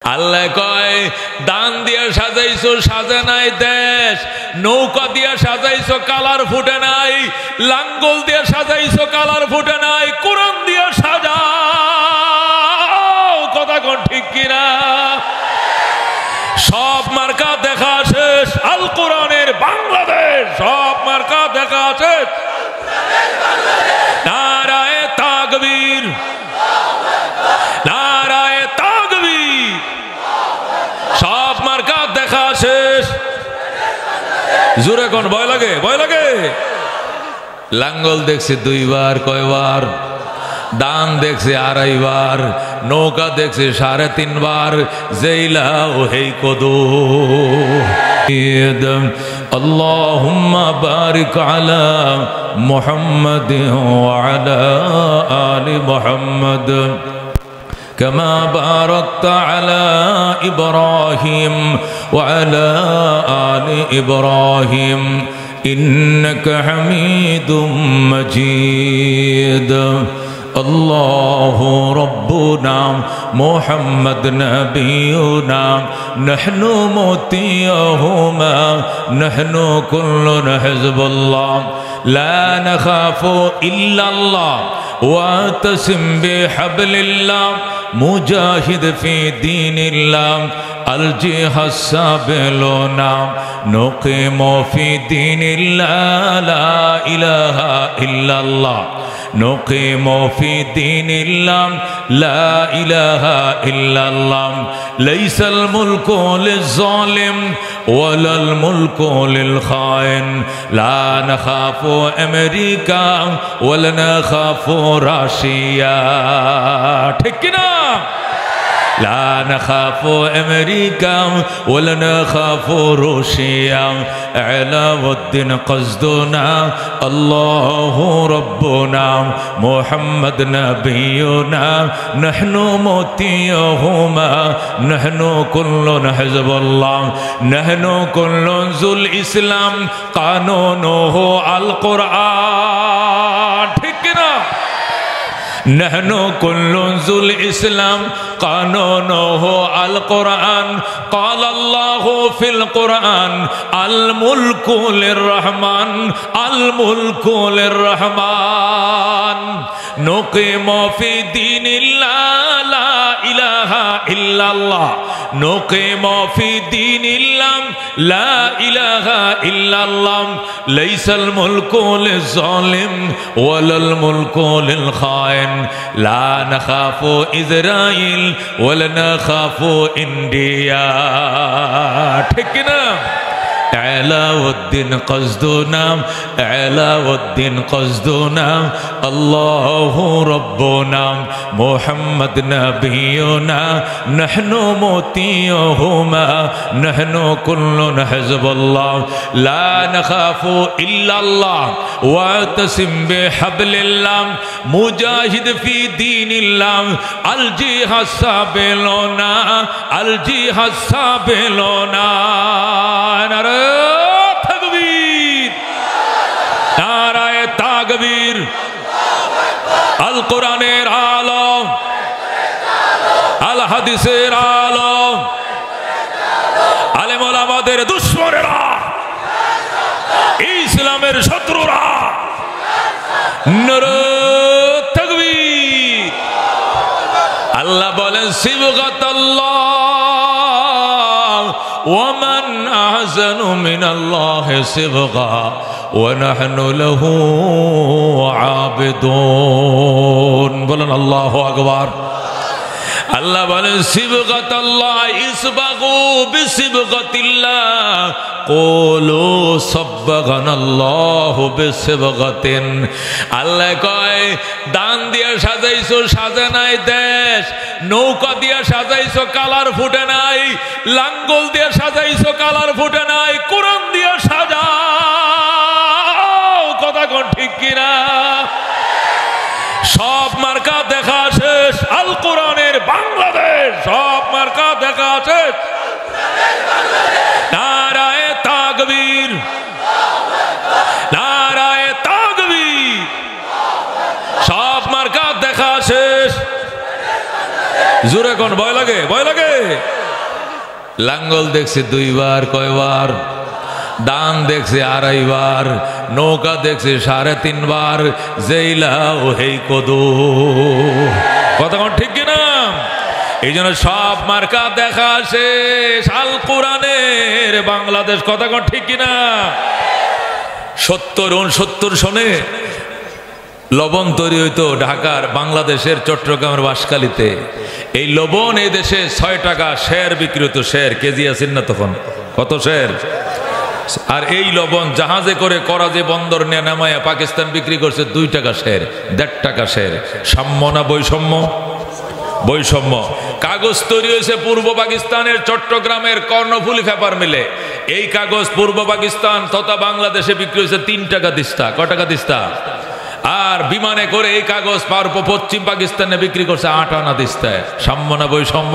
আল্লাহ কয় দান দিয়ে সাজাইছো সাজে নাই দেশ, নৌকা দিয়ে সাজাইছো কালার ফুটে নাই, লাঙ্গল দিয়ে সাজাইছো কালার ফুটে নাই, কোরআন দিয়ে সাজাও। কথা কোন ঠিক কিনা? সব মার্কা দেখা শেষ, আল কোরআনের বাংলাদেশ। সব মার্কা দেখা শেষ। নারায়ে তাকবীর, নারায়ে তাকবীর। সব মার্কা দেখা শেষ। জোরে কোন ভয় লাগে? ভয় লাগে? লাঙ্গল দেখছে দুইবার, কয়বার? দান দেখছে আড়াইবার, নৌকা দেখছে 3.5 বার। জেইলা ও হেই কদু। আল্লাহুম্মা বারিক আলা মুহাম্মাদ ওয়া আলা আলি মুহাম্মাদ كما باركت على إبراهيم وعلى آل إبراهيم إنك حميد مجيد الله ربنا محمد نبينا نحن مطيعهما نحن كلنا حزب الله لا نخاف إلا الله واعتصم بحبل الله مجاهد في دين الله الجهاد سبيلنا نقيم في دين الله لا إله إلا الله نقيم في دين الله لا إله إلا الله ليس الملك للظالم ولا الملك للخائن لا نخاف أمريكا ولا نخاف روسيا ঠিক না لا نخاف أمريكا ولا نخاف روسيا علاء الدين قصدنا الله ربنا محمد نبينا نحن مطيعهما نحن كلنا حزب الله نحن كل ذو الإسلام قانونه القرآن ঠিক না نحن كل ذو الإسلام قانونه القرآن قال الله في القرآن الملك للرحمن الملك للرحمن نقيم في دين الله لا إله إلا الله نقيم في دين الله لا إله إلا الله ليس الملك للظالم ولا الملك للخائن لا نخاف إسرائيل ولا نخاف إنديا ঠিক না علاء الدين قصدنا علاء الدين قصدنا الله ربنا محمد نبينا نحن مطيعهما نحن كلنا حزب الله لا نخاف إلا الله واعتصم بحبل الله مجاهد في دين الله الجهاد سبيلنا الجهاد سبيلنا তাকবীর নারায়ে তাকবীর আল কোরআনের আলো আল হাদিসের আলো আলেম ওলামাদের দুশমনেরা ইসলামের শত্রুরা নারায়ে তাকবীর আল্লাহ বলেন সিবগাতাল্লাহ ومن أحسن من الله صبغا ونحن له عابدون بولن الله أكبر আল্লাহ বলেন সিবগাতাল্লাহ ইসবাগু বিসিবগাতিল্লাহ কুলু সাব্বাগানাল্লাহু বিসিবগাতিন আল্লাহ কয় দান দিয়ে সাজাইছো সাজে নাই দেশ, নৌকা দিয়ে সাজাইছো কালার ফুটে নাই, লাঙ্গল দিয়ে সাজাইছো কালার ফুটে নাই, কোরআন দিয়ে সাজাও। কথা কোন ঠিক কিনা? সব মার্কা দেখা শেষ, আল কোরআনের বাংলাদেশ। সব মার্কা দেখা শেষ। নারায়ে তাকবীর, নারায়ে তাকবীর। সব মার্কা দেখা শেষ। জোরে কোন ভয় লাগে? ভয় লাগে? লাঙ্গল দেখছি 2 বার, কয়বার? দান দেখছি 2.5 বার, নৌকা দেখছি 3.5 বার, জেইলা ও হেই কদু। কথা কোন ঠিক কিনা? এই জন্য সব মার্কা দেখা শেষ আল কোরআনের বাংলাদেশ। কথা কোন ঠিক কিনা? 70-69 সনে লবণ তৈরি হইতো ঢাকার বাংলাদেশের চট্টগ্রামের বাঁশখালীতে। এই লবণ এই দেশে 6 টাকা শের বিক্রি হতো। শের কেজি আছেন না তখন? কত শের? আর এই লবণ জাহাজে করে করাচি বন্দর নিয়ে নামাইয়া পাকিস্তান বিক্রি করছে 2 টাকা শের, 1.5 টাকা শের। সাম্য না বৈষম্য? বৈষম্য। কাগজ তৈরি হয়েছে পূর্ব পাকিস্তানের চট্টগ্রামের কর্ণফুলী পেপার মিলে। এই কাগজ পূর্ব পাকিস্তান তথা বাংলাদেশে বিক্রি হয়েছে 3 টাকা দিস্তা। কয় টাকা দিস্তা? আর বিমানে করে এই কাগজ পশ্চিম পাকিস্তানে বিক্রি করছে 8 আনা দিস্তায়। সাম্য না বৈষম্য?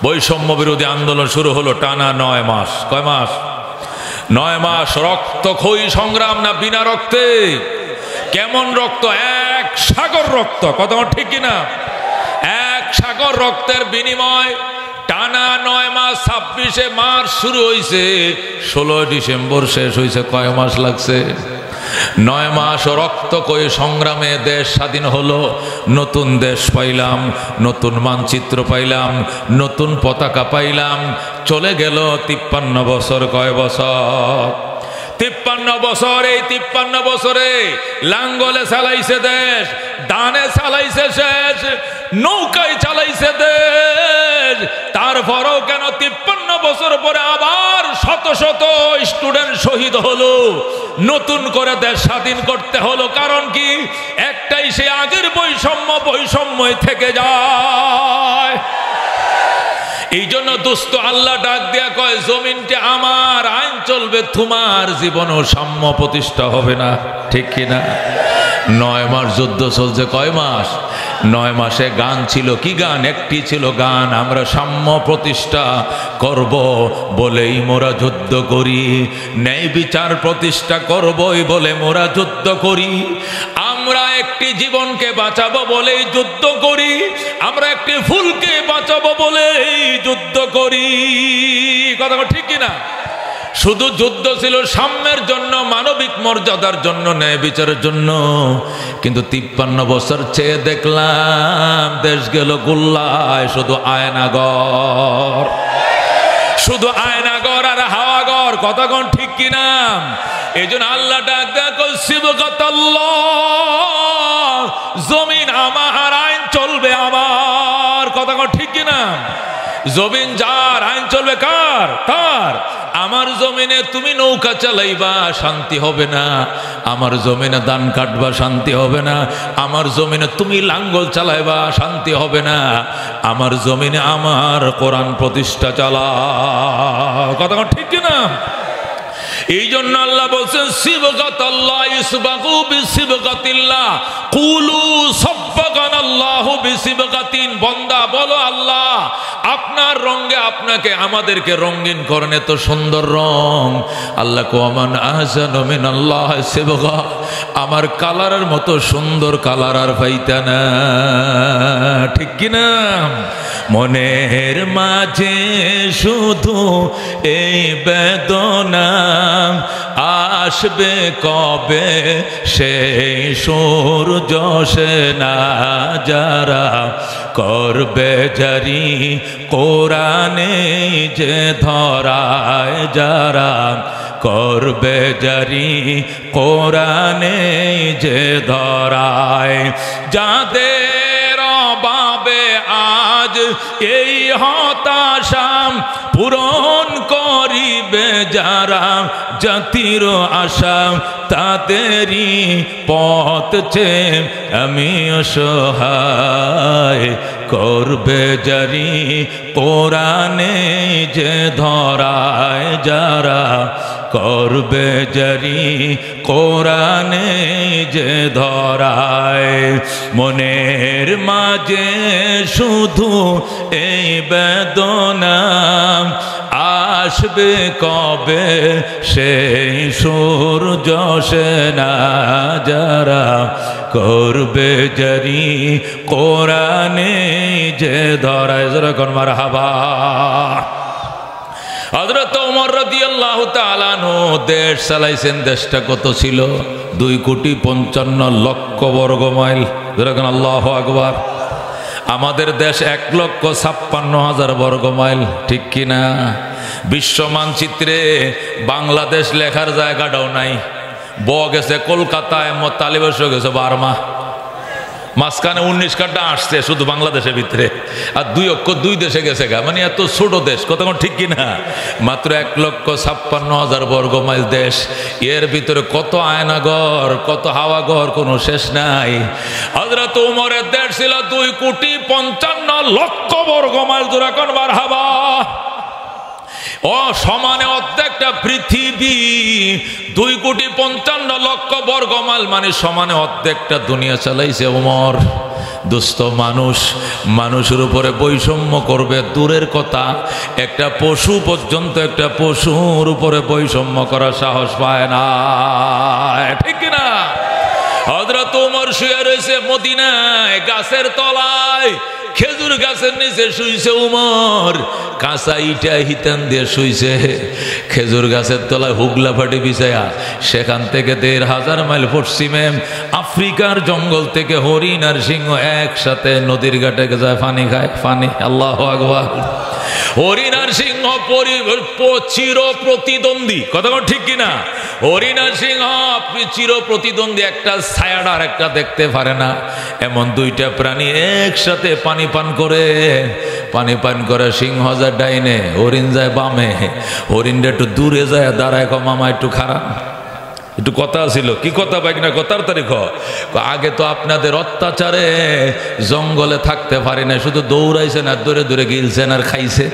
বৈষম্য বিরোধী আন্দোলন শুরু হলো টানা 9 মাস। কয় মাস? 9 মাস। রক্তক্ষয়ী সংগ্রাম না বিনা রক্তে? কেমন রক্ত? 1 সাগর রক্ত। কথা ঠিক কিনা? 1 সাগর রক্তের বিনিময় টানা 9 মাস। 26শে মার্চ শুরু হয়েছে, 16 ডিসেম্বর শেষ হয়েছে। কয় মাস লাগছে? 9 মাস রক্তক্ষয়ী সংগ্রামে দেশ স্বাধীন হলো। নতুন দেশ পাইলাম, নতুন মানচিত্র পাইলাম, নতুন পতাকা পাইলাম। চলে গেল 53 বছর। কয় বছর? 53 বছর। এই 53 বছরে লাঙ্গলে চালাইছে দেশ, দানে চালাইছে শেষ, নৌকায় চালাইছে দেশ। তারপরও কেন 53 বছর পরে আবার শত শত স্টুডেন্ট শহীদ হলো, নতুন করে দেশ স্বাধীন করতে হলো? কারণ কি? একটাই, সে আগের বৈষম্যই থেকে যায়। এই জন্য দোস্ত আল্লাহ ডাক দিয়া কয়, জমিনটা আমার, আইন চলবে তোমার, জীবনও সাম্য প্রতিষ্ঠা হবে না। ঠিক কিনা? 9 মাস যুদ্ধ চলছে। কয় মাস? 9 মাসে গান ছিল। কি গান? একটি ছিল গান, আমরা সাম্য প্রতিষ্ঠা করব বলেই মোরা যুদ্ধ করি, ন্যায় বিচার প্রতিষ্ঠা করবই বলে মোরা যুদ্ধ করি। আমরা একটি জীবনকে বাঁচাবো বলেই যুদ্ধ করি, আমরা একটি ফুলকে বাঁচাবো বলেই যুদ্ধ করি। কথা ঠিক কিনা? শুধু যুদ্ধ ছিল সাম্যের জন্য, মানবিক মর্যাদার জন্য, ন্যায় বিচারের জন্য। কিন্তু 53 বছর চেয়ে দেখলাম দেশ গেল গোল্লায়। শুধু আয়নাগর, শুধু আয়নাগর আর হাওয়াগর। কথা কোন ঠিক কিনা? এই জন্য আল্লাহ ডাক দেখো, সিবগাতাল্লাহ, জমিন আমার, আইন চলবে আমার। কথা কোন ঠিক কিনা? জমিন যার, আইন চলবে কার? তার। আমার জমিনে তুমি নৌকা চালাইবা, শান্তি হবে না। আমার জমিনে ধান কাটবা, শান্তি হবে না। আমার জমিনে তুমি লাঙ্গল চালাইবা, শান্তি হবে না। আমার জমিনে আমার কোরআন প্রতিষ্ঠা চালা। কথা ঠিক কিনা? এই জন্য আল্লাহ বলছেন, সিবগাতাল্লাহ ইসবাগু বিসিবগাতিল্লাহ কুলু সাব্বাগানাল্লাহু বিসিবগাতিন। বান্দা বলো, আল্লাহ আপনার রঙে আপনাকে আমাদেরকে রঙিন করেন, এত সুন্দর রং। আল্লাহ কো আমান আহসানু মিনাল্লাহ সিবগা, আমার কালারের মতো সুন্দর কালার আর পাইতা না। ঠিক কিনা? মনের মাঝে শুধু এই বেদনা, আসবে কবে সেই সূর্য সেনা, যারা করবে জারি কোরআনে যে ধরায়, যারা করবে জারি কোরআনে যে ধরায়। যাদের অভাবে আজ এই হতাশা পূরণ করিবে যারা, জাতির আশা তাদেরই পথ চেয়ে আমি অসহায়। করবে জারি কোরআনে যে ধরায়, যারা করবে জারি কোরআনে যে ধরায়। মনের মাঝে শুধু এই বেদনা, আসবে কবে সেই সূর্য সেনা যারা করবে জারি কোরআনে যে ধরায় যেরকম মারহাবা। হযরত ওমর রাদিয়াল্লাহু তাআলা আনহু দেশ চালাইছেন। দেশটা কত ছিল? 2,55,00,000 বর্গ মাইল। যেরকম আল্লাহু আকবার। আমাদের দেশ 1,56,000 বর্গ মাইল, ঠিক কিনা? বিশ্ব মানচিত্রে বাংলাদেশ লেখার জায়গাটাও নাই। গেছে কলকাতায়, তালিবাস গেছে বার্মা, মাঝখানে 19 কাটা আসছে শুধু বাংলাদেশের ভিতরে, আর 2 অক্ষ 2 দেশে গেছে গা। মানে এত ছোট দেশ, কতক্ষণ ঠিক কিনা? মাত্র 1,56,000 বর্গ মাইল দেশ। এর ভিতরে কত আয়নাঘর, কত হাওয়াঘর, কোনো শেষ নাই। হযরত ওমরের দেশ ছিল 2,55,00,000 বর্গ মাইল। জোরে কোন মারহাবা। ও সমানে অর্ধেকটা পৃথিবী। 2,55,00,000 বর্গ মাইল মানে সমানে অর্ধেকটা দুনিয়া চালাইছে ওমর। দুস্থ মানুষ, মানুষের উপরে বৈষম্য করবে দূরের কথা, একটা পশু পর্যন্ত একটা পশুর উপরে বৈষম্য করার সাহস পায় না, ঠিক কিনা? হযরত ওমর শুয়ে রয়েছে মদিনায় গাছের তলায়, খেজুর গাছের নিচে শুইছে ওমর। কাঁচা ইটা হিতান দিয়ে শুইছে খেজুর গাছের তলায়, হুগলা ফাটি বিছায়া। সেখান থেকে 1,500 মাইল পশ্চিমে আফ্রিকার জঙ্গল থেকে হরিণ আর সিংহ একসাথে নদীর ঘাটে যায় পানি খায়। পানি, আল্লাহু আকবার। হরিণ আর সিংহ চির প্রতিদ্বন্দ্বী, কথা ঠিক কিনা? হরিণ আর সিংহ চির প্রতিদ্বন্দ্বী, একটা ছায়াটা আর একটা দেখতে পারে না। এমন দুইটা প্রাণী একসাথে পানি পান করে। সিংহ যায় ডাইনে, হরিণ যায় বামে। হরিণটা একটু দূরে যায়, দাঁড়ায় কো মামা একটু খারাপ, একটু কথা ছিল। কি কথা পাই না? কথার তারিখ আগে তো আপনাদের অত্যাচারে জঙ্গলে থাকতে পারি না, শুধু দৌড়াইছেন আর দূরে দূরে গিলছেন আর খাইছে।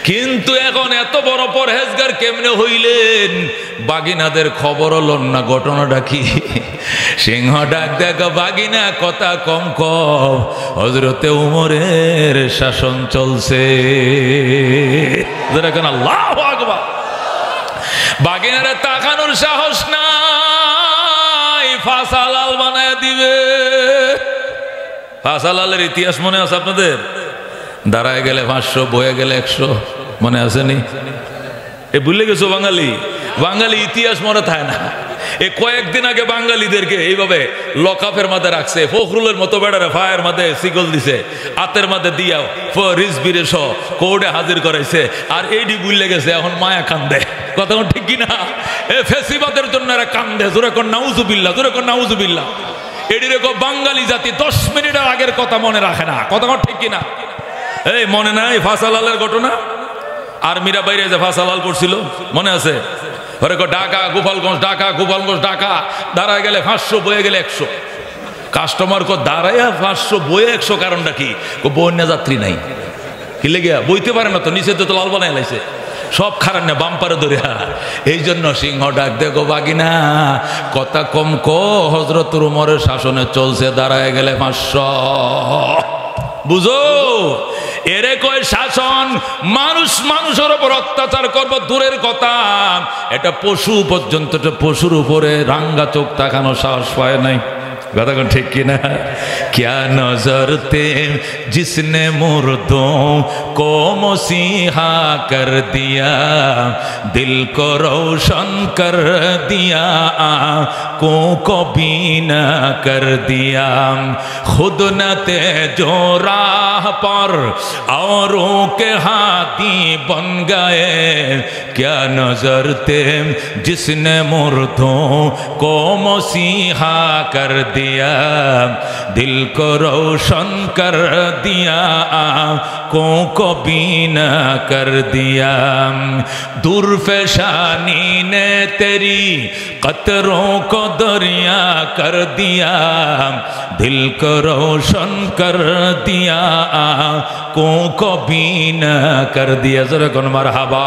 কিন্তু এখন এত বড় পরহেজগার কেমনে হইলেন? বাগিনাদের খবর হলো না, ঘটনাটা কি? সিংহ ডাক দেখো, বাগিনা কথা কম কম, হযরতে ওমরের শাসন চলছে। আল্লাহু আকবার। বাগিনারে তাকানোর সাহস নাই, ফাঁসালাল বানায় দিবে। ফাঁসালালের ইতিহাস মনে আছে আপনাদের? দাঁড়ায় গেলে 500, বয়ে গেলে 100, মনে আসেনি? এ ভুলে গেছো বাঙালি? বাঙালি ইতিহাস মনে থাকে না। এ কয়েকদিন আগে বাঙালিদেরকে এইভাবে লকআপের মাঝে রাখছে। ফখরুলের মতো বেড়ারে ফায়ের মাঝে সিগল দিছে, হাতের মাঝে দিয়া রিজবিরে সহ কোর্টে হাজির করাইছে। আর এইডি ভুলে গেছে, এখন মায়া কান্দে। কথা ঠিক কিনা? এ ফেসিবাদের জন্য এরা কান্দে। জোরে কোন নাউজুবিল্লাহ, জোরে কোন নাউজুবিল্লাহ। এডিরে কো বাঙালি জাতি 10 মিনিটের আগের কথা মনে রাখে না। কথা ঠিক কিনা? এই মনে নাই ফাঁসালালের ঘটনা? আর মীরা বাইরে যে ফাঁসালাল করছিল, মনে আছে? ঢাকা গোপালগঞ্জ, ঢাকা গোপালগঞ্জ, ঢাকা। দাঁড়ায় গেলে 500, বয়ে গেলে 100। কাস্টমার কো দাঁড়াইয়া 500, বয়ে 100, কারণটা কি? বন্যা যাত্রী নাই, কি লেগে বইতে পারে না তো, নিচে তো লাল বানাই লাইছে, সব খারাপ না বাম্পারে ধরিয়া। এই জন্য সিংহ ডাক দেখো, বাগিনা কথা কম কো, হযরত ওমরের শাসনে চলছে। দাঁড়ায় গেলে 500। বুঝো, এরে কয় শাসন। মানুষ মানুষের উপর অত্যাচার করবো দূরের কথা, এটা পশু পর্যন্ত, পশুর উপরে রাঙ্গা চোখ তাকানো সাহস পায় নাই। কথা ঠিক কিনা? क्या नजर थे जिसने मुर्दों को मसीहा कर दिया, दिल को रोशन कर दिया, आँखों को बीना कर दिया, खुद न थे जो राह पर औरों के हाथी बन गए, क्या नजर थे जिसने मुर्दों को मसीहा कर दिया, दिल को रोशन कर दिया, आँखों को बीना कर दिया, दूरफेशानी ने तेरी कतरों को दरिया कर दिया, दिल को रोशन कर दिया, आँखों को बीना कर दिया। जरा कौन मरहबा।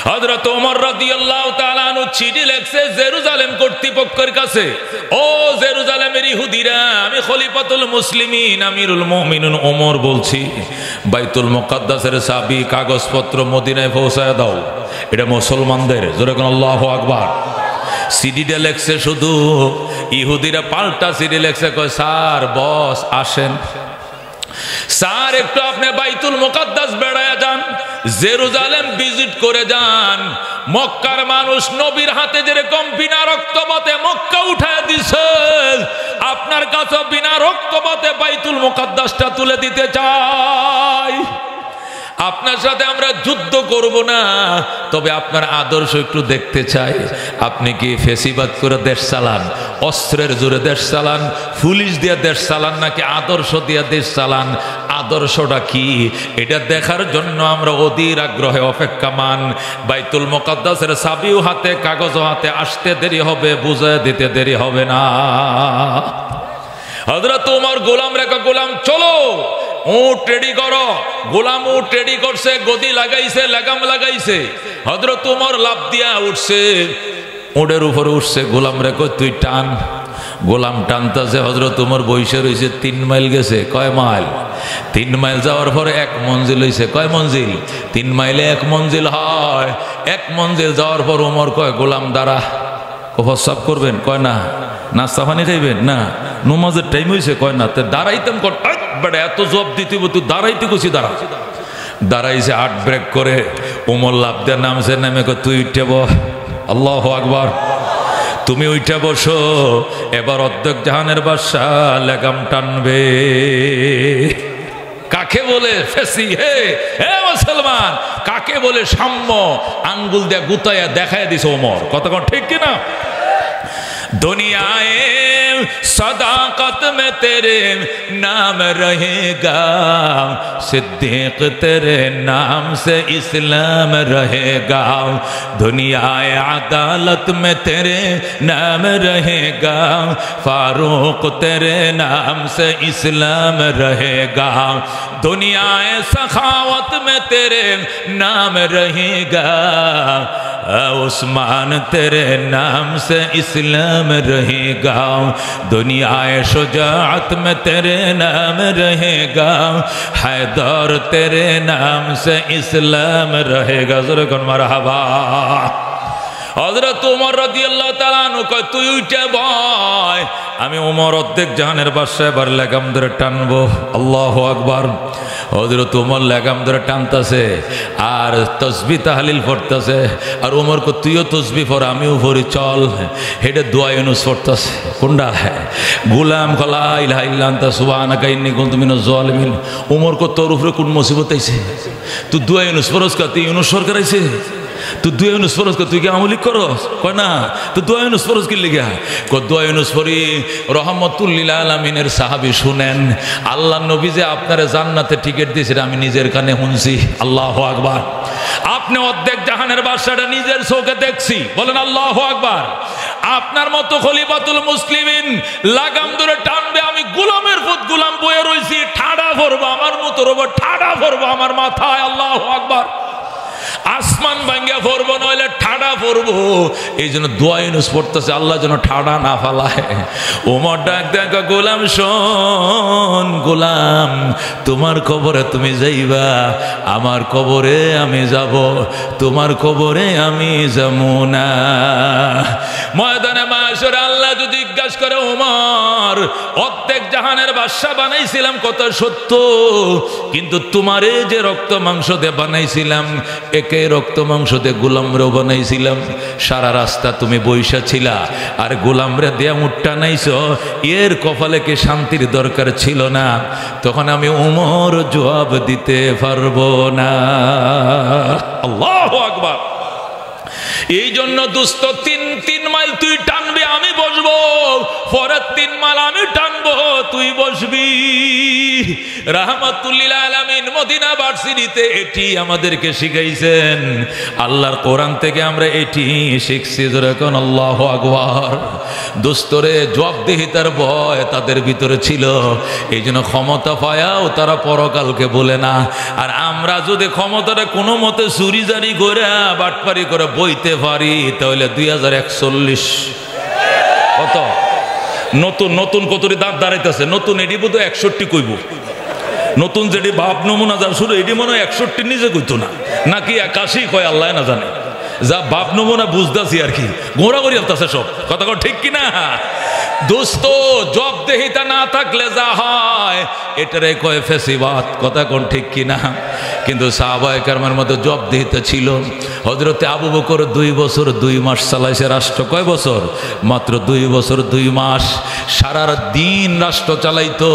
হযরত ওমর রাদিয়াল্লাহু তাআলা আনহু চিঠি লিখছে জেরুজালেম কর্তৃপক্ষের কাছে। ও জেরুজালেমের ইহুদিরা, আমি খলিফাতুল মুসলিমিন আমিরুল মুমিনিন ওমর বলছি, বাইতুল মুকাদ্দাসের চাবি কাগজপত্র মদিনায় পৌঁছায় দাও। এটা মুসলমানদের, জোরে কোন আল্লাহু আকবার। সিডিটা লেখছে শুধু, ইহুদিরা পাল্টা সিডি লেখছে, কয় স্যার বস আসেন, স্যার একটু আপনি বাইতুল মুকাদ্দাস বেড়ায় যান, জেরুজালেম ভিজিট করে যান। মক্কার মানুষ নবীর হাতে যেরকম বিনা রক্তপাতে মক্কা উঠায় দিছে, আপনার কাছে বিনা রক্তপাতে বাইতুল মুকাদ্দাসটা তুলে দিতে চাই। আপনার সাথে আমরা যুদ্ধ করব না, তবে আপনার আদর্শ একটু দেখতে চাই। আপনি কি ফেসিবাদ করে দেশ চালান, অস্ত্রের জোরে দেশ চালান, পুলিশ দিয়ে দেশ চালান, নাকি আদর্শ দিয়ে দেশ চালান? আদর্শটা কি এটা দেখার জন্য আমরা অধীর আগ্রহে অপেক্ষামান। বাইতুল মুকাদ্দাসের চাবিও হাতে কাগজও হাতে, আসতে দেরি হবে, বুঝায় দিতে দেরি হবে না। হযরত ওমর গোলাম রেখা, গোলাম চলো উট রেডি করো। গোলাম উট রেডি করছে, গদি লাগাইছে, লাগাম লাগাইছে। হযরত ওমর লাফ দিয়া উঠছে, উটের উপরে উঠছে। গোলাম রেখো তুই টান। গোলাম টানতেছে, হযরত ওমর বইসে রয়েছে। 3 মাইল গেছে। কয় মাইল? 3 মাইল যাওয়ার পরে 1 মঞ্জিল হয়েছে। কয় মঞ্জিল? 3 মাইলে 1 মঞ্জিল হয়। 1 মঞ্জিল যাওয়ার পর ওমর কয়, গোলাম দাঁড়া। প্রস্রাব করবেন? কয় না। নাস্তা পানি খাইবেন? না। নমাজের টাইম হয়েছে? কয় না। তো দাঁড়াইতাম বেটা, এত জব দিতে তুই দাঁড়াইতে কুছি, দাঁড়া। দাঁড়াইছে, 8 ব্রেক করে ওমর লাফ দিয়ে নামছে। নেমে কয় তুই উঠে বস। আল্লাহু আকবার। তুমি উঠে বসো, এবার অর্ধেক জাহানের বাদশা লাগাম টানবে। কাকে বলে ফেসি? হে হে মুসলমান, কাকে বলে সাম্য? আঙ্গুল দিয়ে গুতাইয়া দেখায় দিছে ওমর। কতক্ষণ ঠিক কিনা? दुनियाए सदाकत में तेरे नाम रहेगा, सिद्दीक तेरे नाम से इस्लाम रहेगा। दुनियाए अदालत में तेरे नाम रहेगा, फारूक तेरे नाम से इस्लाम रहेगा। दुनियाए सखावत में तेरे नाम रहेगा, उस्मान तेरे नाम से इस्लाम रहेगा। दुनियाए शुजाअत में तेरे नाम रहेगा, हैदर तेरे नाम से इस्लाम रहेगा। ज़रा कौन मरहबा। হযরত ওমর রাদিয়াল্লাহু তাআলা আনহু কয় তুই উঠে বয়, আমি ওমর অর্ধেক জাহানের বাদশা, এবার লাগাম ধরে টানবো। আল্লাহু আকবার। হযরত ওমর লাগাম ধরে টানতেছে আর তাসবিহ তাহলিল পড়তেছে। আর ওমর কো তুইও তাসবিহ পড়, আমিও পড়ি, চল। হেডে দোয়া ইউনুস পড়তেছে। কোনটা? গোলাম লা ইলাহা ইল্লা আনতা সুবহানাকা ইন্নী কুনতু মিনাজ জালিমিন। ওমর কো তোর উপরে কোন মুসিবত আইছে? তুই দোয়া ইউনুস পড়স কা? তুই ইউনুস সরকার আইছে? তুই দোয়া ইউনুস পড়স কা? তুই কি আমলি করস? কয় না। তুই দোয়া ইউনুস পড়স কি লিগা? কয় দোয়া ইউনুস পড়ি রহমাতুল লিল আলামিনের সাহাবী শুনেন, আল্লাহ নবী যে আপনারে জান্নাতে টিকিট দিয়েছে আমি নিজের কানে শুনছি। আল্লাহু আকবার। আপনি অর্ধেক জাহানের বাদশাটা নিজের চোখে দেখছি। বলেন আল্লাহু আকবার। আপনার মতো খলিফাতুল মুসলিমিন লাগাম ধরে টানবে, আমি গোলামের পুত গোলাম বয়ে রইছি, ঠাডা ভরবো আমার মতো রব, ঠাডা ভরবো আমার মাথায়। আল্লাহু আকবার। আসমান ভাঙ্গা পড়বো, নইলে ঠাডা পড়বো। এই জন্য দোয়া ইউনুস পড়তেছে, আল্লাহ যেন ঠাডা না ফালায়। ওমর ডাক দেখা, গোলাম শোন, গোলাম তোমার কবরে তুমি যাইবা, আমার কবরে আমি যাব, তোমার কবরে আমি যাব না। ময়দানে মাশরে আল্লাহ যদি জিজ্ঞাসা করে, ওমর অর্ধেক জাহানের বাদশা বানাইছিলাম কথা সত্য, কিন্তু তোমারে যে রক্ত মাংস দিয়ে বানাইছিলাম, একে রক্ত মাংস দিয়ে গোলামরেও বানাইছিলাম। সারা রাস্তা তুমি বইসা ছিলা আর গোলামরে দেয়া উঠটা নাইছ, এর কপালে কি শান্তির দরকার ছিল না? তখন আমি ওমর জবাব দিতে পারবো না। আল্লাহু আকবার। এই জন্য দুস্ত 3 মাইল তুই টানবি, আমি বসবো, পরের 3 মাইল আমি টানবো, তুই বসবি। রাহমাতুল লিল আলামিন মদিনা ভার্সিটিতে এটি আমাদেরকে শিখাইছেন। আল্লাহর কোরআন থেকে আমরা এটি শিখছি। যখন আল্লাহু আকবার। দোস্তরে জবাবদিহিতার ভয় তাদের ভিতরে ছিল, এই জন্য ক্ষমতা পায়াও তারা পরকালকে বলে না। আর আমরা যদি ক্ষমতাটা কোনো মতে চুরি জারি করে বাটপারি করে বইতে পারি, তাহলে 2041 কত নতুন নতুন কতরি দাঁত দাঁড়াইতেছে, নতুন এটি বোধ 61 কইব। নতুন যেটি বাপ নমুনা যা শুরু এটি মনে হয় 61 নিজে কইতো না নাকি 81 কয় আল্লাহ না জানে যা বাপ নমুনা বুঝতেছি আর কি গোড়াগড়ি আসতেছে সব কথা ঠিক কিনা দোস্ত জবাবদেহিতা না থাকলে যা হয় এটারে কয় ফেসিবাদ কথা কোন ঠিক কিনা কিন্তু সাহাবায়ে কেরামের মধ্যে জবাবদেহিতা ছিল হযরতে আবু বকর 2 বছর 2 মাস চালাইছে রাষ্ট্র কয় বছর মাত্র 2 বছর 2 মাস সারা দিন রাষ্ট্র চালাইতো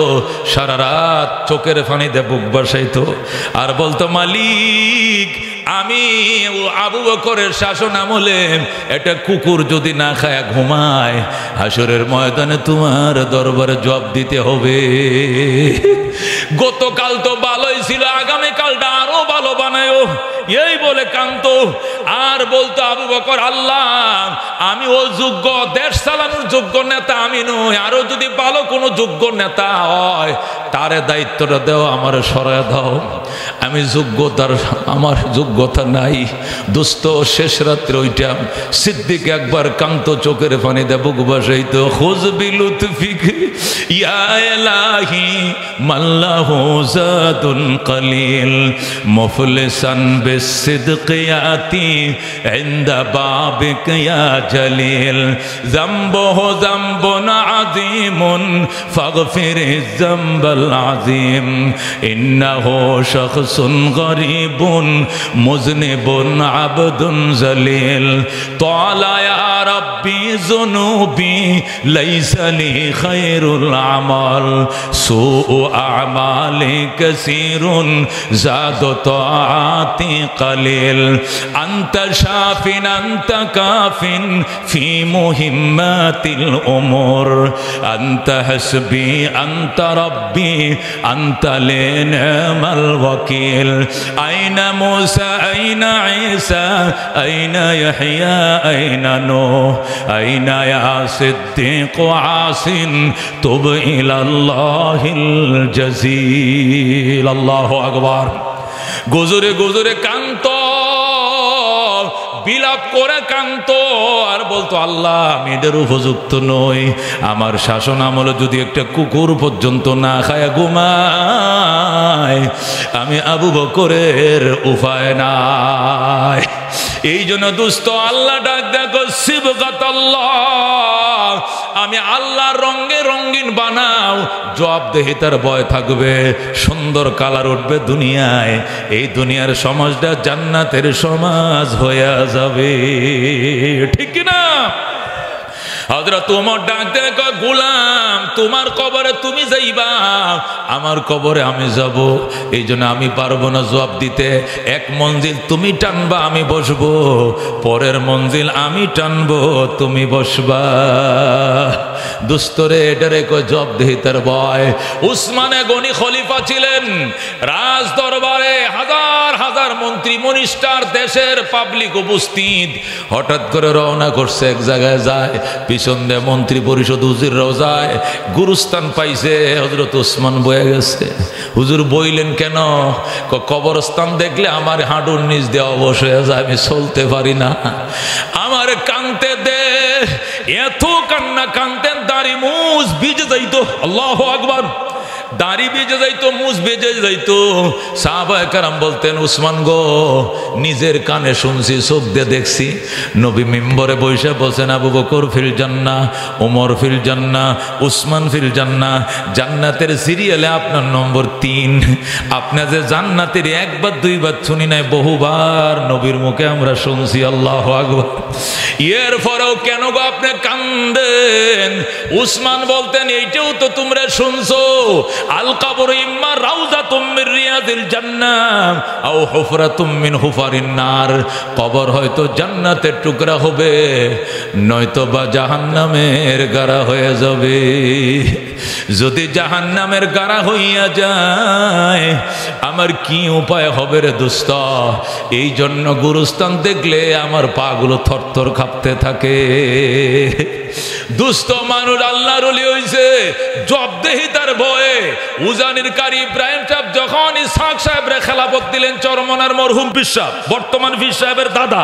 সারা রাত চোখের পানিতে বুক বাসাইতো আর বলতো মালিক আমি আবু বকরের শাসন আমলে একটা কুকুর যদি না খায় ঘুমায় হাসরের ময়দানে তোমার দরবারে জবাব দিতে হবে গতকাল তো ভালোই ছিল আগামীকালটা আরো ভালো বানায়ো এই বলে কান্ত আর বলতো আবু বকর আল্লাহ আমি ও যোগ্য দেশ চালানোর যোগ্য নেতা আমি নই আরো যদি ভালো কোনো যোগ্য নেতা হয় তারে দায়িত্বটা দাও আমার সরায় দাও আমি যোগ্যতার আমার যোগ্যতা নাই দোস্ত শেষ রাত্রে ওইটা সিদ্দিক একবার কান্ত চোখের পানি দে বুক বাসাইতো খুজ বিলুতফিক ইয়া ইলাহি মাল্লাহু জাদুন কলিল মুফলিসান বিসিদকিয়াতি ইনদা বাবিক ইয়া জলিল যামবুহু যামবুন আযীমুন ফাগফিরিজ যামবাল আযীম ইন্নাহু শাখসুন গরীবুন মুযনিবুন আবদুন জলিল তাআলা ইয়া রাব্বি যুনুবি লাইসা লি খায়রুল আমাল সুউ আমালি কাসীরুন জাদ তাআতি কলিল আনতা শাফিন আনতা কাফিন ফি মুহিম্মাতিল উমুর আনতা হাসবি আনতা রাব্বি আনতা লিনামাল ওয়াকিল আইনা মুসা আইনা ঈসা আইনা ইয়াহইয়া আইনা নূহ আইনা ইয়া সিদ্দিক আসিন তুব ইলাল্লাহিল জাযীল আল্লাহু আকবার গজরে গজরে কান্ত বিলাপ করে কান্ত আর বলতো আল্লাহ আমি এদের উপযুক্ত নই আমার শাসন আমলে যদি একটা কুকুর পর্যন্ত না খায় ঘুমায় আমি আবু বকরের উপায় নাই এই জন্য দুস্থ আল্লাহ ডাক দেখো সিবগাতাল্লাহ আমি আল্লাহর রঙে রঙিন বানাও জবাবদেহিতার ভয় থাকবে সুন্দর কালার উঠবে দুনিয়ায় এই দুনিয়ার সমাজটা জান্নাতের সমাজ হয়ে যাবে ঠিক না হযরত ওমর ডাক দেয় গোলাম তোমার কবরে তুমি যাইবা আমার কবরে আমি যাব এই জন্য আমি পারবো না জবাব দিতে এক মঞ্জিল তুমি টানবা আমি বসবো পরের মঞ্জিল আমি টানবো তুমি বসবা দুস্তরে এটারে কয় জবাবদিহিতার ভয় উসমানে গনি খলিফা ছিলেন রাজ দরবারে হাজার হাজার মন্ত্রী মিনিস্টার দেশের পাবলিক উপস্থিত হঠাৎ করে রওনা করছে এক জায়গায় যায় পিছন দিয়ে মন্ত্রী পরিষদ হুজুররাও যায় গুরুস্থান পাইছে হযরত উসমান বয়ে গেছে হুজুর বইলেন কেন কবরস্থান দেখলে আমার হাঁটুর নিচ দিয়ে অবশ হয়ে যায় আমি চলতে পারি না আমার কানতে দে এত কান্না কানতেন দাড়ি মুজ ভিজে যাইতো আল্লাহু আকবার দাড়ি বেজে যাইতো মুজ বেজে যাইতো সাহাবায়ে কেরাম বলতেন উসমান গো নিজের কানে শুনছি চোখ দিয়ে দেখছি নবী মিম্বরে বসে বলছেন আবু বকর ফিল জান্নাহ ওমর ফিল জান্নাহ উসমান ফিল জান্নাহ জান্নাতের সিরিয়ালে আপনার নম্বর 3 আপনি যে জান্নাতের একবার দুইবার শুনি নাই বহুবার নবীর মুখে আমরা শুনছি আল্লাহু আকবার এর পরেও কেন গো আপনি কান্দেন উসমান বলতেন এইটাও তো তোমরা শুনছো আল কবর ইম্মা রাউযাতুম মির রিয়াদিল জান্নাহ আও হুফরাতুম মিন হুফারিন নার কবর হয়তো জান্নাতের টুকরা হবে নয়তো বা জাহান্নামের গাড়া হয়ে যাবে যদি জাহান্নামের গাড়া হইয়া যায় আমার কি উপায় হবে রে দোস্ত এই জন্য গুরুস্থান দেখলে আমার পাগুলো থরথর কাঁপতে থাকে দুস্থ মানুষ আল্লাহর ওলি হইছে জবাবদেহিতার ভয়ে উজানির কারি ইব্রাহিম সাহেব যখন ইসহাক সাহেবরে খেলাফত দিলেন চরমনার মরহুম পীর সাহেব বর্তমান পীর সাহেবের দাদা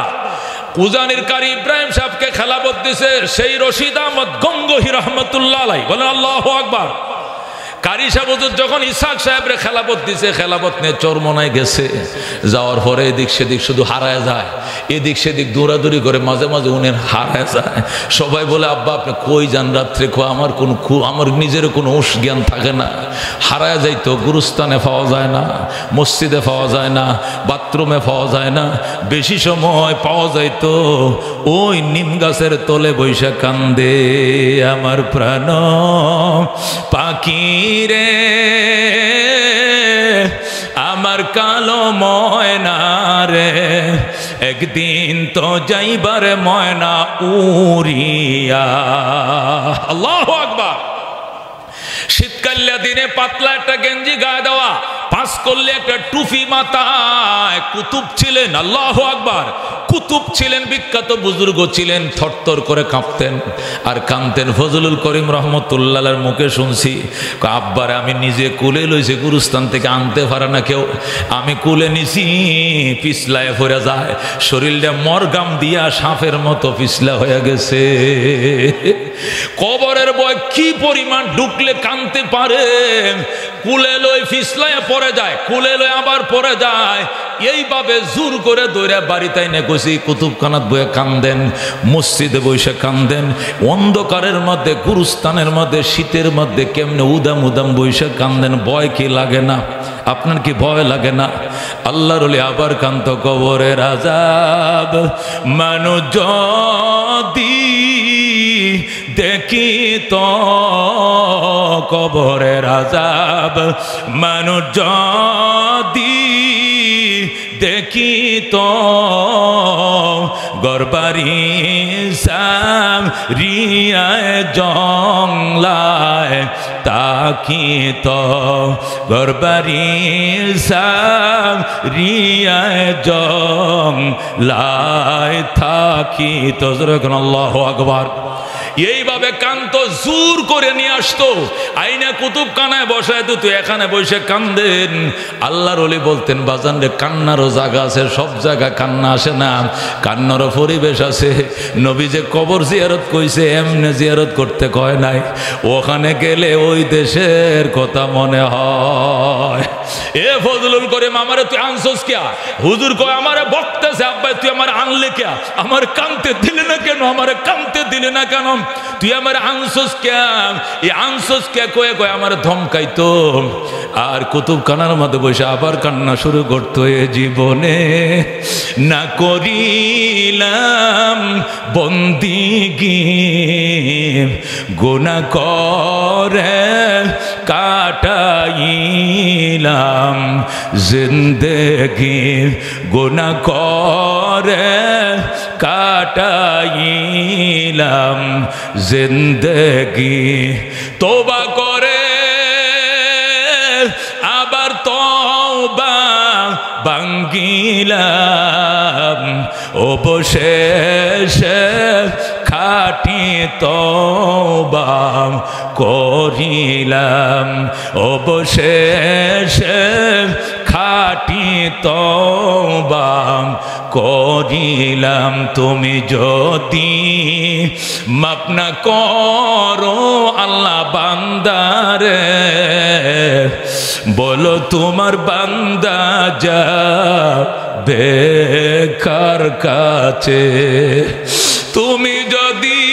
উজানির কারি ইব্রাহিম সাহেবকে খেলাফত দিছে সেই রশিদ আহমদ গঙ্গোহী রহমতুল্লাহ আলাইহি বলেন আল্লাহু আকবার কারি সাহেব হুজুর যখন ইসহাক সাহেবরে খেলাফত দিছে, খেলাফত নিয়ে চরমনায় গেছে, যাওয়ার পরে এদিক সেদিক শুধু হারায় যায়, এদিক সেদিক দৌড়াদৌড়ি করে, মাঝে মাঝে উনি হারায় যায়। সবাই বলে আব্বা আপনি কই যান রাত্রে? আমার নিজের কোনো হুঁশ জ্ঞান থাকে না, হারায় যাইতো, গুরুস্থানে পাওয়া যায় না, মসজিদে পাওয়া যায় না, বাথরুমে পাওয়া যায় না, বেশি সময় পাওয়া যাইতো ওই নিম গাছের তলে বৈশা কান্দে। আমার প্রাণ পাখি রে আমার কালো ময়না রে, একদিন তো যাইবার ময়না উড়িয়া। আল্লাহু আকবার। শীতকালীন দিনে পাতলা একটা গেঞ্জি গায়ে দেওয়া, পাঁচ করলে একটা টুপি মাথায়। কুতুব ছিলেন, আল্লাহু আকবার, কুতুব ছিলেন, বিখ্যাত বুজুর্গ ছিলেন, থরথর করে কাঁপতেন আর কাঁদতেন। ফজলুল করিম রহমতুল্লাহর মুখে শুনছি, আব্বারে আমি নিজে কুলে লইছি, গুরুস্থান থেকে আনতে পারে না কেউ, আমি কুলে নিছি, পিছলায় পড়ে যায়, শরীরটা মরগাম দিয়া সাপের মতো পিছলা হয়ে গেছে। কবরের ভয় কি পরিমাণ ঢুকলে কানতে পারে। কুলে লই পিছলায় পড়ে যায়, কুলে লই আবার পড়ে যায়, এইভাবে জোর করে দৌড়া বাড়িতে এনে কইছি কুতুবখানাত বইয়ে কান্দেন, মসজিদে বসে কান্দেন, অন্ধকারের মধ্যে, গুরুস্থানের মধ্যে, শীতের মধ্যে কেমনে উদাম উদাম বসে কান্দেন। ভয় কি লাগে না? আপনার কি ভয় লাগে না? আল্লাহর ওলি আবার কান্ত। কবরের আযাব মানুষ যদি দেখি তো, কবরের আযাব মানুষ যদি দেখি তো, গরবারি সাম রিয়ায় জংলায় তাকি তো, গরবারি সাম রিয়ায় জংলায় থাকি তো। আল্লাহু আকবার। এইভাবে কান্ত জোর করে নিয়ে আসতো, আইনা কুতুবখানায় বসায় তো, তুই এখানে বসে কান্দেন। আল্লাহর ওলি বলতেন, বাজান রে, কান্নারও জায়গা আছে, সব জায়গা কান্না আসে না, কান্নারও পরিবেশ আছে। নবী যে কবর জিয়ারত কইছে, এমনি জিয়ারত করতে কয় নাই, ওখানে গেলে ওই দেশের কথা মনে হয়। এ ফজলুল করিম, আমারে তুই আনছস কিয়া? হুজুর কয় আমারে বকতেছে, আব্বা তুই আমার আনলে কিয়া? আমার কানতে দিলে না কেন? আমারে কানতে দিলে না কেন? তুই আমার আনছস কিয়া? এই আনছস কিয়া কয়ে কয়ে আমার ধমকাইতো। আর কুতুবখানার মধ্যে বসে আবার কান্না শুরু করতো, এ জীবনে না করিলাম বন্দিগি, গুনাহ করে কাটাইলাম জিন্দেগি, গুনাহ করে কাটাইলাম জিন্দেগি। তওবা করে আবার তওবা ভাঙ্গিলাম, অবশেষে খাটি তওবা করিলাম, অবশেষে খাটি তওবা করিলাম। তুমি যদি মাফ না করো আল্লাহ বান্দারে, বলো তোমার বান্দা যাবে কার কাছে? তুমি যদি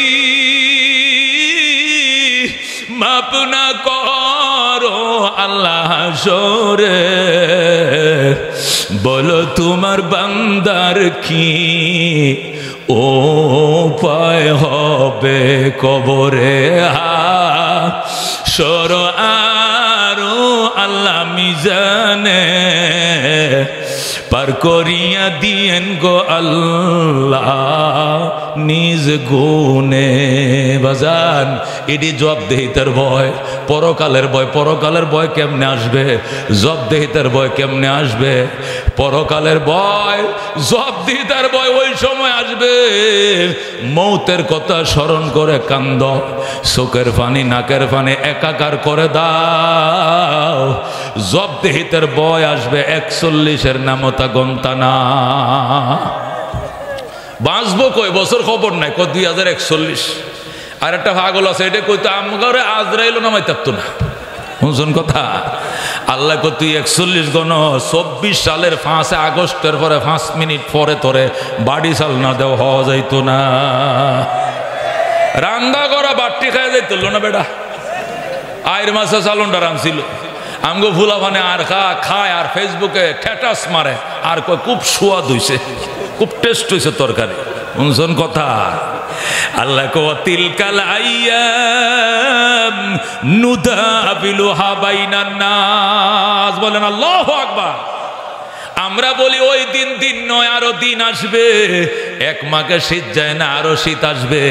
মাফ না করো আল্লাহ হাসরে, বলো তোমার বান্দার কি উপায় হবে? কবরে হাসর আরো আল্লাহ মিজানে পার করিয়া দিয়েন গো আল্লাহ নিজ গুণে। বাজান, এটি জবাবদেহিতার ভয়, পরকালের ভয়। পরকালের ভয় কেমনে আসবে? জবাবদেহিতার ভয় কেমনে আসবে? পরকালের ভয়, জবাবদেহিতার ভয় ওই সময় আসবে, মৌতের কথা স্মরণ করে কান্দ, চোখের পানি নাকের পানি একাকার করে দাও। জবাবদেহিতার ভয় আসবে, 41-এর নামতা গন্তা না। বাঁচবো কয় বছর খবর নাই, 2041। আর একটা পাগল আছে, এটা কইতো আমগরে আজরাইল নামাই থাকতো না, শুনছেন কথা? আল্লাহ কো তুই 41 গণ 24 সালের 5 আগস্টের পরে 5 মিনিট পরে তোরে বাড়ি চাল না দেও হওয়া যাইতো না। রান্দা করা বাট্টি খায় যাইতো না বেটা। আয়ের মাসে চালনটা রাঁধছিল আমগো ভুলা মানে আর খায় আর ফেসবুকে স্ট্যাটাস মারে আর কয় খুব সুয়াদ হইছে, খুব টেস্ট হইছে তরকারি। শুনছেন কথা? আল্লাহ কো তিলকাল আইয়াম নুদাবিলুহা বাইনান নাস। বলেন আল্লাহু আকবার। আমরা বলি ওই দিন দিন নয়, আরো দিন আসবে। এক মাকে শীত যায় না, আরো শীত আসবে।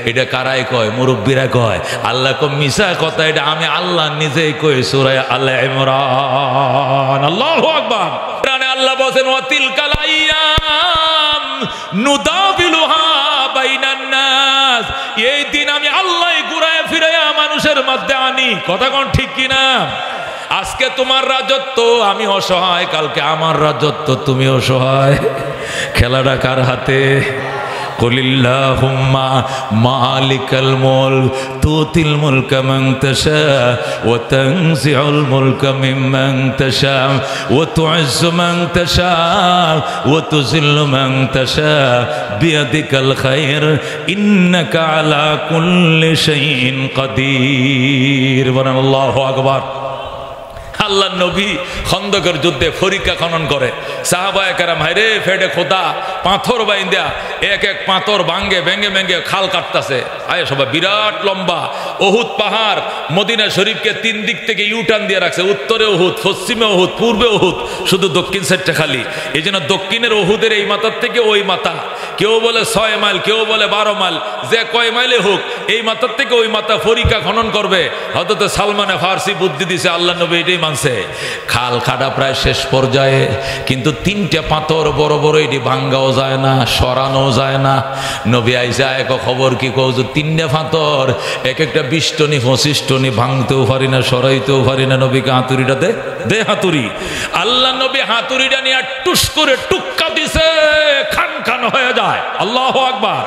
এটা কারাই কয়? মুরব্বীরা কয়। আল্লাহ কো মিশা কথা, এটা আমি আল্লাহ নিজেই কই সূরা আল ইমরান। আল্লাহু আকবার। কোরআনে আল্লাহ বলেন ওয়া তিলকাল আইয়াম নুদাবিলুহা বাইনান নাস। এই দিন আমি আল্লাহই ঘুরায় ফিরাইয়া মানুষের মধ্যে আনি। কথা কোন ঠিক কিনা? আজকে তোমার রাজত্ব, আমি অসহায়। কালকে আমার রাজত্ব, তুমি অসহায়। খেলাটা কার হাতে? কুলিল্লাহুম্মা মালিকাল মুলক তুতিল মুলকা মান তাশা ওয়া তানজিউল মুলকা মিম্মান তাশা ওয়া তুইজ্জু মান তাশা ওয়া তুযিল্লু মান তাশা বিয়াদিকাল খায়র ইন্নাকা আলা কুল্লি শাইইন কাদির। বলেন আল্লাহু আকবার। আল্লাহ নবী খন্দকের যুদ্ধে ফরিকা খনন করে। সাহাবায়ে কেরাম হায়রে ফেডে খোদা পাথর বাইন্দা এক এক পাথর ভাঙ্গে ভেঙ্গে ভেঙ্গে খাল কাটতেছে। আয় সবাই বিরাট লম্বা উহুদ পাহাড় মদিনা শরীফকে 3 দিক থেকে ইউটার্ন দিয়ে রাখছে। উত্তরে উহুদ, পশ্চিমে উহুদ, পূর্বে উহুদ, শুধু দক্ষিণ সাইডটা খালি। এই জন্য দক্ষিণের উহুদের এই মাথার থেকে ওই মাথা, কেউ বলে 6 মাইল, কেউ বলে 12 মাইল, যে কয় মাইলে হোক এই মাথার থেকে ওই মাথা ফরিকা খনন করবে। হযরত সালমানে ফার্সি বুদ্ধি দিছে, আল্লাহ নবী এটাই মানছে। খাল খাটা প্রায় শেষ পর্যায়ে, কিন্তু 3টা পাথর বড় বড়, এটি ভাঙ্গাও যায় না, সরানো যায় না। নবী আইসা এক খবর কি কও, 3টা পাথর এক একটা 20 টনি 25 টনি, ভাঙতেও পারি না, সরাইতেও পারি না। নবীকে হাতুড়িটা দে হাতুড়ি। আল্লাহ নবী হাতুড়িটা নিয়ে টুস করে টুক্কা দিছে, খান খান হয়ে যায়। আল্লাহু আকবার।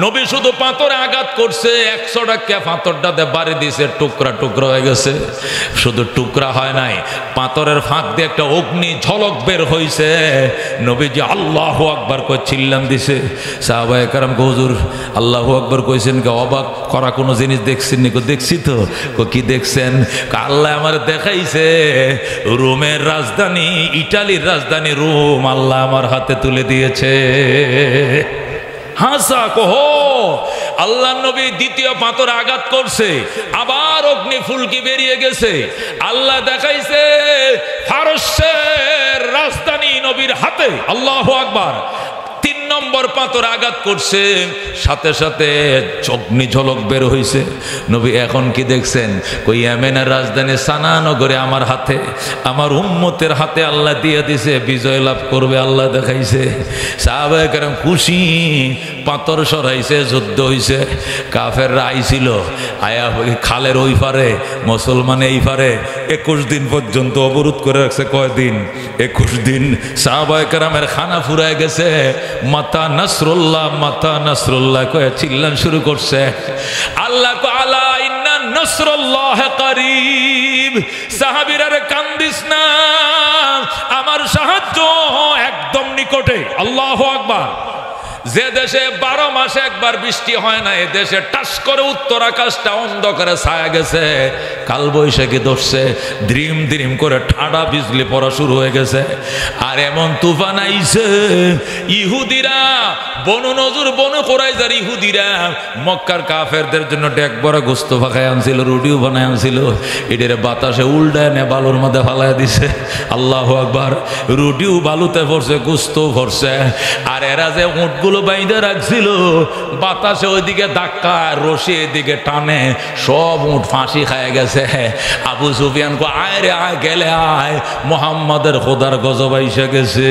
নবী শুধু পাথরে আঘাত করছে, 100 টাকা পাথরটাতে বাড়ি দিছে, টুকরা টুকরা হয়ে গেছে। শুধু টুকরা হয় নাই, পাথরের ফাঁক দিয়ে একটা অগ্নি ঝলক বের হইছে। নবীজি আল্লাহু আকবার কই চিল্লান দিছে। সাহাবায়ে কেরাম হুজুর আল্লাহু আকবার কইছেন কে? অবাক করা কোনো জিনিস দেখছেন নি? দেখছি তো। কি দেখছেন? আল্লাহ আমার দেখাইছে রোমের রাজধানী, ইটালির রাজধানী রোম আল্লাহ আমার হাতে তুলে দিয়েছে। হাসা কহ। আল্লাহ নবী দ্বিতীয় পাথর আঘাত করছে, আবার অগ্নি ফুলকি বেরিয়ে গেছে। আল্লাহ দেখাইছে ফারসের রাজধানী নবীর হাতে। আল্লাহু আকবার। 3 নম্বর পাথর আঘাত করছে, সাথে সাথে অগ্নি ঝলক বের হইছে। নবী এখন কি দেখছেন? কই ইয়েমেনের রাজধানী সানা নগরে আমার হাতে, আমার উম্মতের হাতে আল্লাহ দিয়ে দিছে, বিজয় লাভ করবে আল্লাহ দেখাইছে। সাহাবায়ে কেরাম খুশি, পাথর সরাইছে, যুদ্ধ হইছে। কাফেররা আইছিল, আয়া খালের ওই পারে, মুসলমান এই পারে। 21 দিন পর্যন্ত অবরোধ করে রাখছে। কয়দিন? 21 দিন। সাহাবায়ে কেরামের খানা ফুরায় গেছে। মাতা নাসরুল্লাহ, মাতা নাসরুল্লাহ কয়ে চিল্লান শুরু করছে। আল্লাহ কো আলা ইন্না নাসরুল্লাহ কারীব। সাহাবীরা রে কান্দিস না, আমার সাহায্য একদম নিকটে। আল্লাহু আকবার। যে দেশে 12 মাসে একবার বৃষ্টি হয় না, এ দেশে টাস করে উত্তর আকাশটা অন্ধকারে ছায়া গেছে। কাল বৈশাখী ধরছে, দ্রিম দ্রিম করে ঠাডা বিজলি পড়া শুরু হয়ে গেছে। আর এমন তুফান আইছে, ইহুদিরা বনু নজর বনু কুরাইজার ইহুদিরা মক্কার কাফেরদের জন্য ডেক বড় গোস্ত ফাঁকায় আনছিল, রুটিও বানায় আনছিল। এটারে বাতাসে উল্টায় নে বালুর মধ্যে ফালায় দিছে। আল্লাহু আকবার। রুটিও বালুতে পড়ছে, গোস্তও পড়ছে। আর এরা যে উটগুলো বাইন্ধে রাখছিল, বাতাসে ওইদিকে ধাক্কা, রশি এদিকে টানে, সব উট ফাঁসি খায় গেছে। আবু সুফিয়ান কো আয় রে আয়, গেলে আয়, মোহাম্মদের খোদার গজব আইসা গেছে।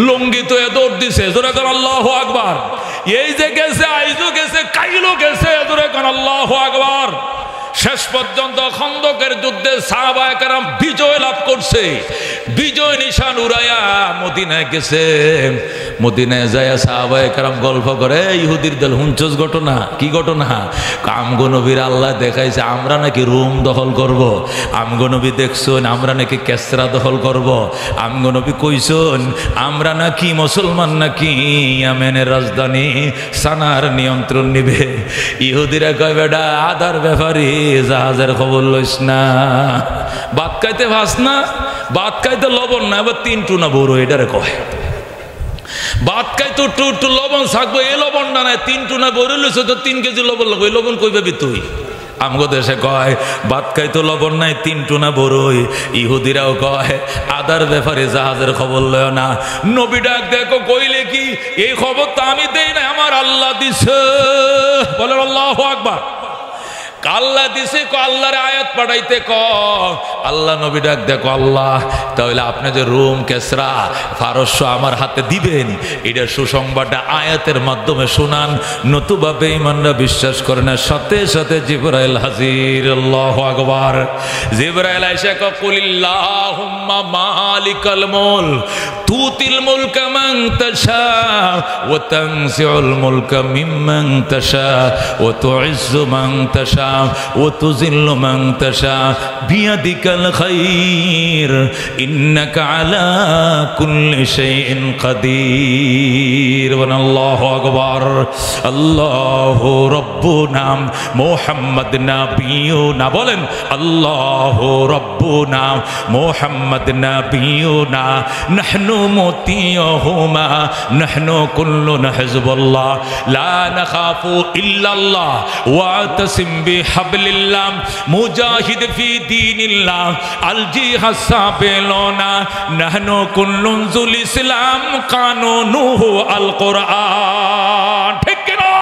লুঙ্গি তো এ দৌড় দিছে। জোরে কর আল্লাহু আকবার। এই যে গেছে, আইজো গেছে, কাইলো গেছে। জোরে কর আল্লাহু আকবার। শেষ পর্যন্ত খন্দকের যুদ্ধে সাহাবায়ে কেরাম বিজয় লাভ করছে। বিজয় নিশান উড়াইয়া মদিনায় গেছে। মদিনায় যায় সাহাবায়ে কেরাম গল্প করে, ইহুদির দল হুঁচস ঘটনা। কি ঘটনা? আমগো নবীর আল্লাহ দেখাইছে আমরা নাকি রোম দখল করব। আমগো নবী দেখছুন আমরা নাকি কেসরা দখল করব। আমগো নবী কইছুন আমরা নাকি মুসলমান নাকি ইয়ামেনের রাজধানী সানার নিয়ন্ত্রণ নিবে। ইহুদিরা কয় বেটা আদার ব্যাপারে জাহাজের খবর লইস না, ভাত খাইতে ভাস না, ভাত খাইতে লবণ না, এবার 3 টুনা বড় এটারে কয়। ভাত খাইতো একটু লবণ থাকবো, এ লবণ না নাই 3 টুনা বড় লইছ তো 3 কেজি লবণ লাগবে, লবণ কই পাবি তুই? আমগো দেশে কয় ভাত খাইতো লবণ নাই 3 টুনা বড়ই। ইহুদিরাও কয় আদার ব্যাপারে জাহাজের খবর লয় না। নবী ডাক দেখো কইলে কি এই খবর তো আমি দেই না, আমার আল্লাহ দিছে। বলেন আল্লাহু আকবার। আল্লাহ দিছে, আল্লাহর আয়াত পাঠাইতে ক। আল্লাহ নবী ডাক দেখো আল্লাহ তাহলে আপনি যে রোম কেসরা ফারস্য আমার হাতে দিবেন এটা সুসংবাদটা আয়াতের মাধ্যমে শোনান, নতুবা বেঈমানরা বিশ্বাস করে না। সাথে সাথে জিবরাইল হাজির। আল্লাহু আকবার। জিবরাইল আইসা কয় কুলিল্লাহুম্মা মালিকাল মুলক তুতিল মুলকা মান তাশা ওয়া তানসিউল মুলকা মিম্মান তাশা ওয়া তুইজ্জু মান তাশা ওয়া তুযিল্লু মান তাশা বিয়াদিকাল খায়র ইন্নাকা আলা কুল্লি শাইইন কাদির। আল্লাহু আকবার। আল্লাহু রাব্বুনা মুহাম্মাদ নাবিয়ুনা। বলেন আল্লাহু রাব্বুনা মুহাম্মাদ নাবিয়ুনা নাহনু মুতিয়ুহুমা নাহনু কুল্লুনা হিজবুল্লাহ লা নাখাফু ইল্লাল্লাহ ওয়া তাসিম বিহাবলিল্লাহ মুজাহিদ ফি দীনিল্লাহ আল জিহাদ সাবিলুনা নাহনু কুল্লুন যুল ইসলাম কানুনুহু আল কুরআন। ঠিক কি না?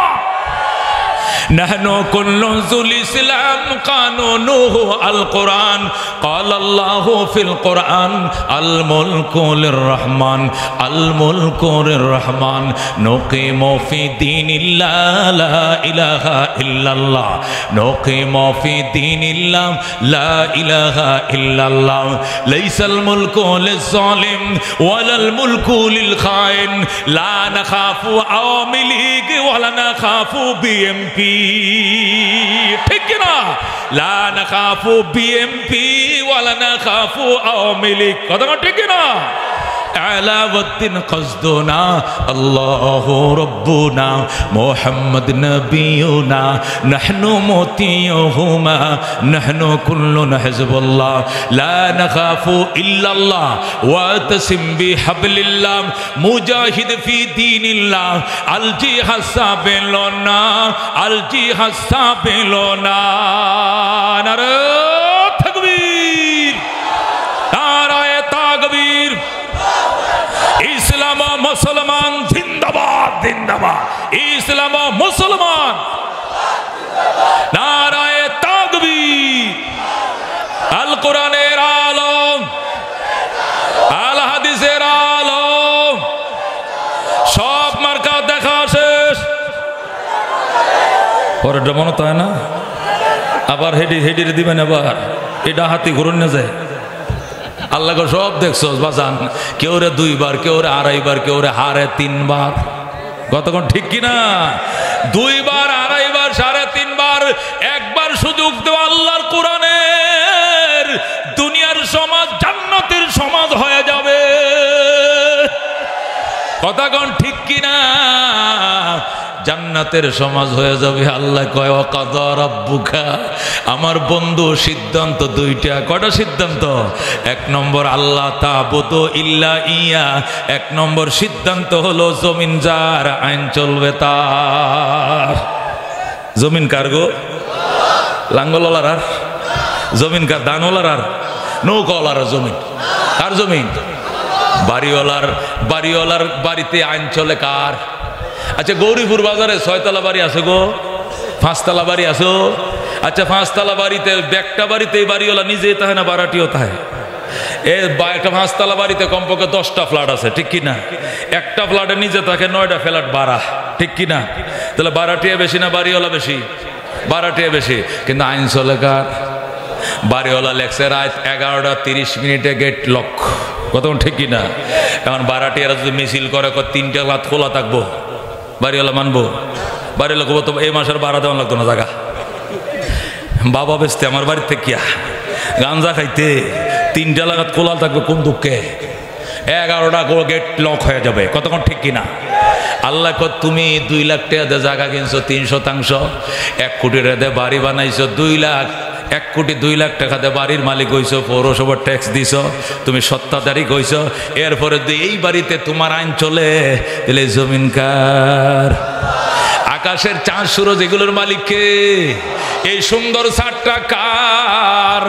নাহনু কুল্লুন যুল ইসলাম কানুনুহু আল কুরআন। قال الله في القرآن الملك للرحمن الملك للرحمن نقيم في دين الله لا إله إلا الله نقيم في دين الله لا إله إلا الله ليس الملك للظالم ولا الملك للخائن لا نخاف عوامل ليگ ولا نخاف BMP ঠিক না? لا نخاف BMP ولا نخاف عوامل ليگ। কথা ঠিক না? علاوة قصدنا الله ربنا محمد نبينا نحن مطيعهما نحن كلنا حزب الله لا نخاف إلا الله واعتصم بحبل الله مجاهد في دين الله الجهاد سابلنا الجهاد سابلنا نعرہ تکبیر نعرہ تکبیر ইসলাম মুসলমান জিন্দাবাদ জিন্দাবাদ ইসলাম মুসলমান নারায়ে তাকবীর আল কোরআনের আলো আল হাদিসের আলো সব মার্কা দেখা শেষ পরেরটা মনে তো হয় না আবার হেডি দিবেন আবার এটা হাতি ঘুরন না যায় আল্লাহ সব দেখছো বাজান কেউ রে 2 বার কেউ রে 2.5 বার কেউ রে হারে 3 বার কতক্ষণ ঠিক কিনা 2 বার 2.5 বার 3.5 বার একবার সুযোগ দেওয়া আল্লাহর কোরআনের দুনিয়ার সমাজ জান্নাতের সমাজ হয়ে যাবে কতক্ষণ ঠিক কিনা জান্নাতের সমাজ হয়ে যাবে আল্লাহ কয় ওয়াকাদা রাব্বুকা আমার বন্ধু সিদ্ধান্ত দুইটা কয়টা সিদ্ধান্ত এক নম্বর আল্লাহ তা'বুদু ইল্লা ইয়া এক নম্বর সিদ্ধান্ত হলো জমিন যার আইন চলবে তার জমিন কার গো লাঙ্গলওয়ালার আর জমিন কার দানওয়ালার আর নৌকাওয়ালার জমিন কার জমিন বাড়িওয়ালার বাড়িতে আইন চলে কার আচ্ছা গৌরীপুর বাজারে 6তলা বাড়ি আছে গো 5তলা বাড়ি আছে আচ্ছা 5তলা বাড়িতে একটা বাড়িতে বাড়িওয়ালা নিজেই থাকে না ভাড়াটিও থাকে একটা 5তলা বাড়িতে কমপক্ষে 10টা ফ্ল্যাট আছে ঠিক কিনা একটা ফ্ল্যাটে নিজে থাকে 9টা ফ্ল্যাট ভাড়া ঠিক কিনা তাহলে ভাড়াটিয়া বেশি না বাড়িওয়ালা বেশি 12 বেশি, কিন্তু আইন চলে কার? বাড়িওয়ালা লেখছে রাত 11:30 গেট লক। কতক্ষণ ঠিক কিনা? এখন 12 যদি মিছিল করে 3টা রাত খোলা থাকবো, বাড়িওয়ালা মানবো? বাড়িওয়ালা কব তো এই মাসের ভাড়া দেওয়া লাগতো না জায়গা, বাবা বেচতে আমার বাড়িতে কিয়া গাঞ্জা খাইতে 3টা লাগাত খোলা থাকবে, কোন দুঃখে? 11টা গেট লক হয়ে যাবে। কতক্ষণ ঠিক কিনা? আল্লাহ তুমি 2 লাখ টাকা দিয়ে জায়গা কিনছো 3 শতাংশ, 1 কোটি টাকা দিয়ে বাড়ি বানাইছো 2 লাখ, 1 কোটি 2 লাখ টাকা দিয়ে বাড়ির মালিক হইছো, পৌরসভার ট্যাক্স দিছ, তুমি সত্তাধারী হইছো, এরপরে এই বাড়িতে তোমার আইন চলে, তাহলে জমিন কার? আকাশের চাঁদ সূরজ এগুলোর মালিককে? এই সুন্দর ছাদটা কার?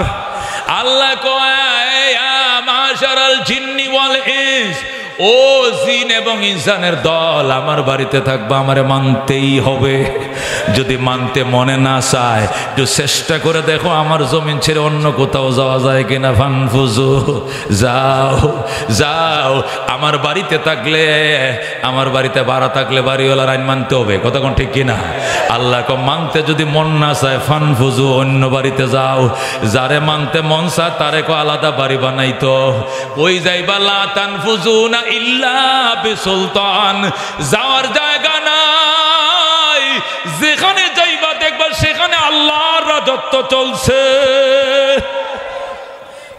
আল্লাহ কয় মাশারাল জিন্নি ওয়াল ইনস, ও জিন এবং ইনসানের দল আমার বাড়িতে থাকবে, আমারে মানতেই হবে। যদি মানতে মনে না চায় একটু চেষ্টা করে দেখো আমার জমিন ছেড়ে অন্য কোথাও যাওয়া যায় কিনা। ফানফুজু, যাও যাও। আমার বাড়িতে থাকলে, আমার বাড়িতে ভাড়া থাকলে বাড়িওয়ালার আইন মানতে হবে। কতক্ষণ ঠিক কিনা? আল্লাহ মানতে যদি মন না চায় ফানফুজু, অন্য বাড়িতে যাও। যারে মানতে মন চায় তারে আলাদা বাড়ি বানাইতো। ওই যাইবা লা তানফুজুনা ইল্লা বিসুলতান, যাওয়ার জায়গা নাই, যেখানে যাইবা দেখবা সেখানে আল্লাহর রাজত্ব চলছে।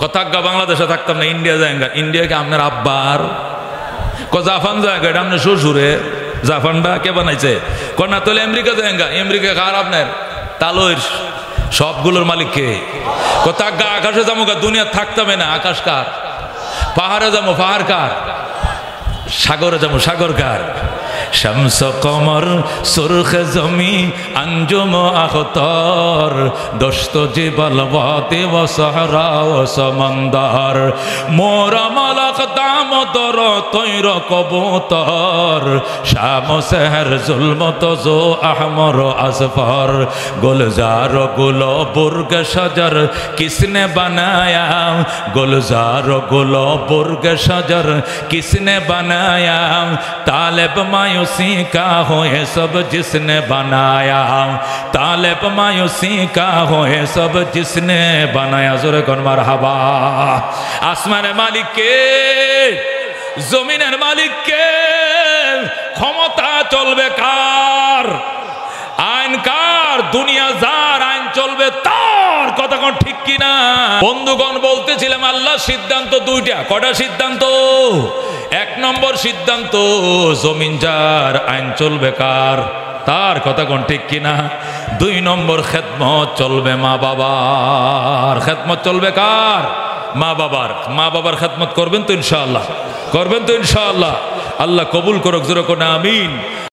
কথা বাংলাদেশে থাকতাম না, ইন্ডিয়া যায়গা। ইন্ডিয়াকে আপনার আব্বার জাপান জায়গা, এটা আপনার শ্বশুরে। জাপানটা কে বানাইছে? কন্যা তোলে আমেরিকা যায়গা। আমেরিকা কার? আপনার তালুর সবগুলোর মালিক কে? কথা আকাশে যাবো, দুনিয়া থাকতামে না। আকাশ কার? পাহাড়ে যাবো, পাহাড় কার? সাগরে যাবো, সাগর কার? শামস কমর সুরখ জমি আঞ্জুম আখতার, দোস্ত জিবল ওয়াদি ও সাহরা ও সমন্দর, মোরা মালাক দামোদর তৈর কবুতর, শাম সেহর জুলমত জো আহমর আসফর, গুলজার গুলো বুর্গ শজর কিসনে বানায়া, গুলজার গুলো বুর্গ শজর কিসনে বানায়া, तालिब मायूसी का हो ये सब जिसने बनाया, तालिब मायूसी का हो ये सब जिसने बनाया। जोरे कौन मरहबा। आसमान मालिक के, जमीনের मालिक के, ক্ষমতা চলবে কার? আইন কার? দুনিয়া যার, আইন চলবে তার। কতক্ষণ ঠিক কিনা? বন্ধুগণ বলতেছিলাম আল্লাহ সিদ্ধান্ত 2টা। কটা সিদ্ধান্ত? 1 নম্বর সিদ্ধান্ত জমিন যার, আইন চলবে কার? তার। কতক্ষণ ঠিক কিনা? 2 নম্বর খেদমত চলবে মা বাবার। খেদমত চলবে কার? মা বাবার। মা বাবার খেদমত করবেন তো ইনশাআল্লাহ? করবেন তো ইনশাআল্লাহ? আল্লাহ কবুল করুক। জোরে কোন আমিন।